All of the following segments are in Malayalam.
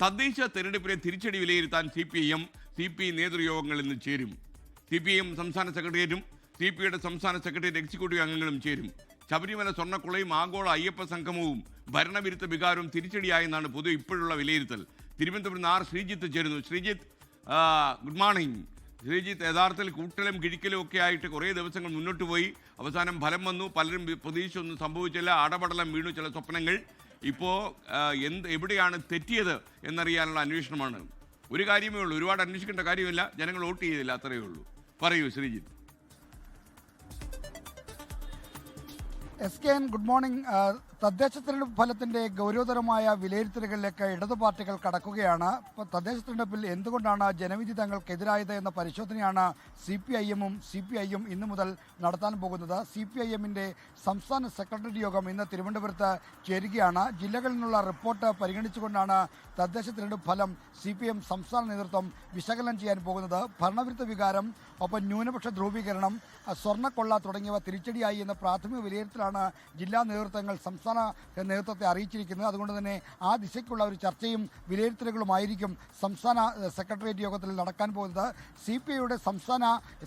തദ്ദേശ തെരഞ്ഞെടുപ്പിലെ തിരിച്ചടി വിലയിരുത്താൻ CPI നേതൃയോഗങ്ങൾ ഇന്ന് ചേരും. CPIM സംസ്ഥാന സെക്രട്ടേറിയറ്റും CPIയുടെ സംസ്ഥാന സെക്രട്ടേറിയറ്റ് എക്സിക്യൂട്ടീവ് അംഗങ്ങളും ചേരും. ശബരിമല സ്വർണ്ണക്കൊള്ളയും ആഗോള അയ്യപ്പ സംഗമവും ഭരണവിരുദ്ധ വികാരവും തിരിച്ചടിയായെന്നാണ് പൊതുവെ ഇപ്പോഴുള്ള വിലയിരുത്തൽ. തിരുവനന്തപുരത്ത് R. ശ്രീജിത്ത് ചേരുന്നു. Sreejith, good morning. ശ്രീജിത്ത്, യഥാർത്ഥത്തിൽ കൂട്ടലും കിഴിക്കലും ഒക്കെ ആയിട്ട് കുറേ ദിവസങ്ങൾ മുന്നോട്ട് പോയി. അവസാനം ഫലം വന്നു. പലരും പ്രതീക്ഷിച്ചൊന്നും സംഭവിച്ചില്ല. അടപടലം വീണു ചില സ്വപ്നങ്ങൾ. ഇപ്പോൾ എവിടെയാണ് തെറ്റിയത് എന്നറിയാനുള്ള അന്വേഷണമാണ്. ഒരു കാര്യമേ ഉള്ളൂ, ഒരുപാട് അന്വേഷിക്കേണ്ട കാര്യമില്ല. ജനങ്ങൾ വോട്ട് ചെയ്തില്ല, അത്രയേ ഉള്ളൂ. പറയൂ ശ്രീജിത്ത്. SKN, good morning. തദ്ദേശ തെരഞ്ഞെടുപ്പ് ഫലത്തിന്റെ ഗൗരവതരമായ വിലയിരുത്തലുകളിലേക്ക് ഇടതു പാർട്ടികൾ കടക്കുകയാണ്. തദ്ദേശ തെരഞ്ഞെടുപ്പിൽ എന്തുകൊണ്ടാണ് ജനവിധി തങ്ങൾക്കെതിരായത് എന്ന പരിശോധനയാണ് CPIയും ഇന്നു മുതൽ നടത്താൻ പോകുന്നത്. CPIMന്റെ സംസ്ഥാന സെക്രട്ടറി യോഗം ഇന്ന് തിരുവനന്തപുരത്ത് ചേരുകയാണ്. ജില്ലകളിൽ നിന്നുള്ള റിപ്പോർട്ട് പരിഗണിച്ചുകൊണ്ടാണ് തദ്ദേശ തെരഞ്ഞെടുപ്പ് ഫലം CPIM സംസ്ഥാന നേതൃത്വം വിശകലനം ചെയ്യാൻ പോകുന്നത്. ഭരണവിരുദ്ധ വികാരം, ഒപ്പം ന്യൂനപക്ഷ ധ്രുവീകരണം, സ്വർണ്ണക്കൊള്ള തുടങ്ങിയവ തിരിച്ചടിയായി എന്ന പ്രാഥമിക വിലയിരുത്തലാണ് ജില്ലാ നേതൃത്വങ്ങൾ സംസ്ഥാന നേതൃത്വത്തെ അറിയിച്ചിരിക്കുന്നത്. അതുകൊണ്ട് തന്നെ ആ ദിശയ്ക്കുള്ള ഒരു ചർച്ചയും വിലയിരുത്തലുകളുമായിരിക്കും സംസ്ഥാന സെക്രട്ടേറിയറ്റ് യോഗത്തിൽ നടക്കാൻ പോകുന്നത്. CPIയുടെ സംസ്ഥാന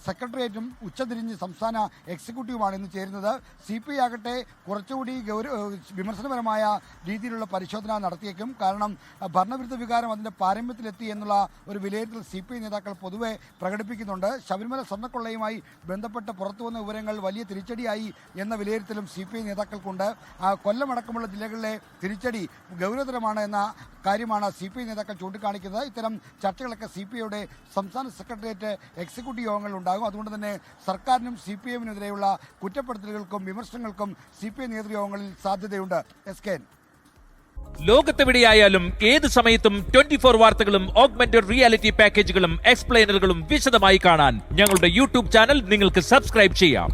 സെക്രട്ടേറിയറ്റും ഉച്ചതിരിഞ്ഞ് സംസ്ഥാന എക്സിക്യൂട്ടീവുമാണ് ഇന്ന് ചേരുന്നത്. CPI ആകട്ടെ കുറച്ചുകൂടി വിമർശനപരമായ രീതിയിലുള്ള പരിശോധന നടത്തിയേക്കും. കാരണം ഭരണവിരുദ്ധ വികാരം അതിൻ്റെ പാരമ്യത്തിലെത്തി എന്നുള്ള ഒരു വിലയിരുത്തൽ CPI നേതാക്കൾ പൊതുവെ പ്രകടിപ്പിക്കുന്നുണ്ട്. ശബരിമല സ്വർണ്ണക്കൊള്ളയുമായി ബന്ധപ്പെട്ട് പുറത്തുവന്ന വിവരങ്ങൾ വലിയ തിരിച്ചടിയായി എന്ന വിലയിരുത്തലും CPI നേതാക്കൾക്കുണ്ട്. കൊല്ലമടക്കമുള്ള ജില്ലകളിലെ തിരിച്ചടി ഗൗരവതരമാണ് എന്ന കാര്യമാണ് CPI നേതാക്കൾ ചൂണ്ടിക്കാണിക്കുന്നത്. ഇത്തരം ചർച്ചകളൊക്കെ CPIയുടെ സംസ്ഥാന സെക്രട്ടേറിയറ്റ് എക്സിക്യൂട്ടീവ് യോഗങ്ങൾ ഉണ്ടാകും. അതുകൊണ്ട് തന്നെ സർക്കാരിനും CPIഎതിരെയുള്ള കുറ്റപ്പെടുത്തലുകൾക്കും വിമർശനങ്ങൾക്കും CPI നേതൃയോഗങ്ങളിൽ സാധ്യതയുണ്ട്. SKN. ലോകത്തെവിടെയായാലും ഏത് സമയത്തും 24 വാർത്തകളും ഓഗ്മെന്റഡ് റിയാലിറ്റി പാക്കേജുകളും എക്സ്പ്ലെയിനറുകളും വിശദമായി കാണാൻ ഞങ്ങളുടെ YouTube ചാനൽ നിങ്ങൾക്ക് സബ്സ്ക്രൈബ് ചെയ്യാം.